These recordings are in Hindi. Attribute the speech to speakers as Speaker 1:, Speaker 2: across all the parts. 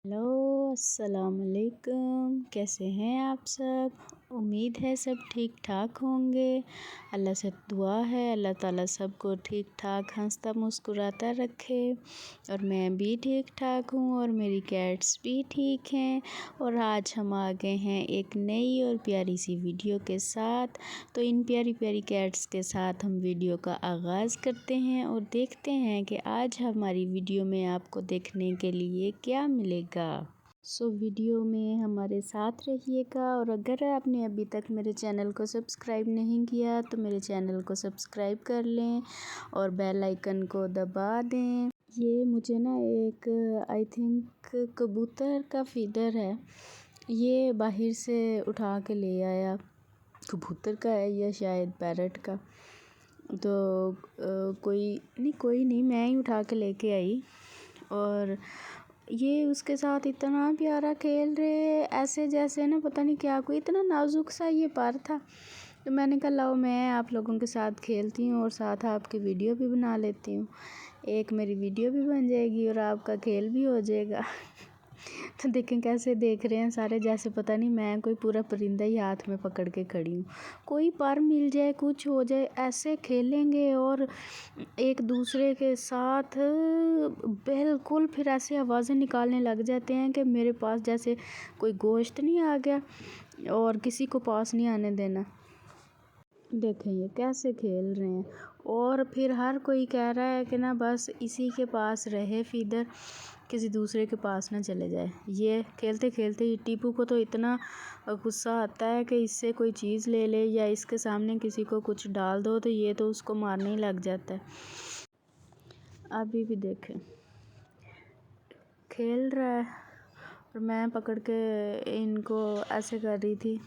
Speaker 1: हेलो, अस्सलाम वालेकुम। कैसे हैं आप सब? उम्मीद है सब ठीक ठाक होंगे। अल्लाह से दुआ है अल्लाह ताला सबको ठीक ठाक हंसता मुस्कुराता रखे। और मैं भी ठीक ठाक हूँ और मेरी कैट्स भी ठीक हैं। और आज हम आ गए हैं एक नई और प्यारी सी वीडियो के साथ। तो इन प्यारी प्यारी कैट्स के साथ हम वीडियो का आगाज़ करते हैं और देखते हैं कि आज हमारी वीडियो में आपको देखने के लिए क्या मिलेगा। वीडियो में हमारे साथ रहिएगा। और अगर आपने अभी तक मेरे चैनल को सब्सक्राइब नहीं किया तो मेरे चैनल को सब्सक्राइब कर लें और बेल आइकन को दबा दें। ये मुझे ना एक आई थिंक कबूतर का फीडर है, ये बाहर से उठा के ले आया। कबूतर का है या शायद पैरट का, तो कोई नहीं मैं ही उठा के लेके आई। और ये उसके साथ इतना प्यारा खेल रहे, ऐसे जैसे ना पता नहीं क्या, कोई इतना नाजुक सा ये पर था। तो मैंने कहा लाओ मैं आप लोगों के साथ खेलती हूँ और साथ आपकी वीडियो भी बना लेती हूँ। एक मेरी वीडियो भी बन जाएगी और आपका खेल भी हो जाएगा। तो देखें कैसे देख रहे हैं सारे, जैसे पता नहीं मैं कोई पूरा परिंदा ही हाथ में पकड़ के खड़ी हूँ। कोई पर मिल जाए, कुछ हो जाए, ऐसे खेलेंगे और एक दूसरे के साथ बिल्कुल फिर ऐसे आवाज़ें निकालने लग जाते हैं कि मेरे पास जैसे कोई गोश्त नहीं आ गया और किसी को पास नहीं आने देना। देखें ये कैसे खेल रहे हैं और फिर हर कोई कह रहा है कि ना बस इसी के पास रहे फीडर, किसी दूसरे के पास ना चले जाए। ये खेलते खेलते ही टीपू को तो इतना गुस्सा आता है कि इससे कोई चीज़ ले ले या इसके सामने किसी को कुछ डाल दो तो ये तो उसको मारने ही लग जाता है। अभी भी देखें खेल रहा है और मैं पकड़ के इनको ऐसे कर रही थी।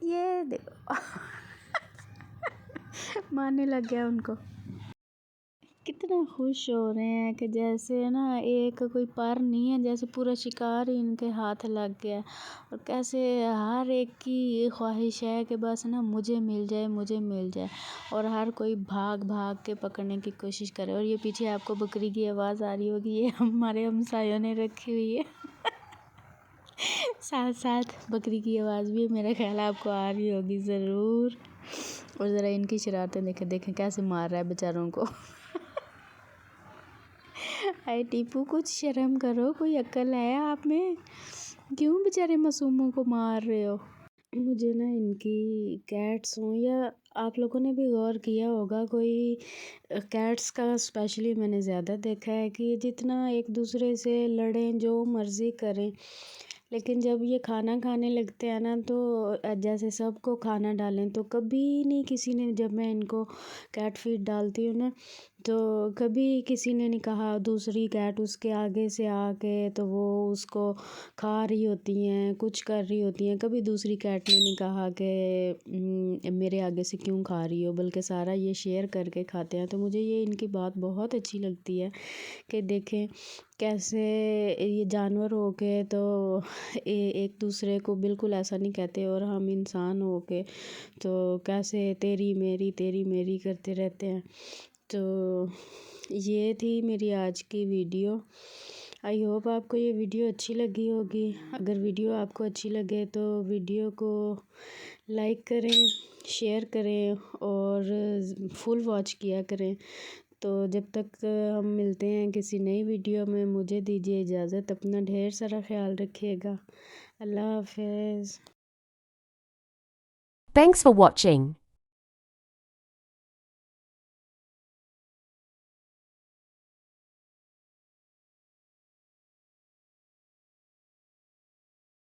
Speaker 1: ये देखो मारने लग गया उनको। कितना खुश हो रहे हैं कि जैसे ना एक कोई पर नहीं है, जैसे पूरा शिकार ही इनके हाथ लग गया। और कैसे हर एक की ये ख्वाहिश है कि बस ना मुझे मिल जाए, मुझे मिल जाए। और हर कोई भाग भाग के पकड़ने की कोशिश करे। और ये पीछे आपको बकरी की आवाज़ आ रही होगी, ये हमारे हमसायों ने रखी हुई है। साथ साथ बकरी की आवाज़ भी मेरा ख्याल आपको आ रही होगी ज़रूर। और ज़रा इनकी शरारतें देखें, देखें कैसे मार रहा है बेचारों को। अरे टीपू कुछ शर्म करो, कोई अक्ल है आप में? क्यों बेचारे मासूमों को मार रहे हो? मुझे ना इनकी कैट्स हों या आप लोगों ने भी गौर किया होगा, कोई कैट्स का स्पेशली मैंने ज़्यादा देखा है कि जितना एक दूसरे से लड़ें, जो मर्ज़ी करें, लेकिन जब ये खाना खाने लगते हैं ना तो जैसे सबको खाना डालें तो कभी नहीं किसी ने, जब मैं इनको कैट फीड डालती हूँ ना तो कभी किसी ने नहीं कहा दूसरी कैट उसके आगे से आके तो वो उसको खा रही होती हैं, कुछ कर रही होती हैं। कभी दूसरी कैट ने नहीं कहा कि मेरे आगे से क्यों खा रही हो, बल्कि सारा ये शेयर करके खाते हैं। तो मुझे ये इनकी बात बहुत अच्छी लगती है कि देखें कैसे ये जानवर हो के तो एक दूसरे को बिल्कुल ऐसा नहीं कहते, और हम इंसान हो के तो कैसे तेरी मेरी करते रहते हैं। तो ये थी मेरी आज की वीडियो। आई होप आपको ये वीडियो अच्छी लगी होगी। अगर वीडियो आपको अच्छी लगे तो वीडियो को लाइक करें, शेयर करें और फुल वॉच किया करें। तो जब तक हम मिलते हैं किसी नई वीडियो में, मुझे दीजिए इजाज़त। अपना ढेर सारा ख्याल रखिएगा। अल्लाह हाफ़िज़।
Speaker 2: Thanks for watching.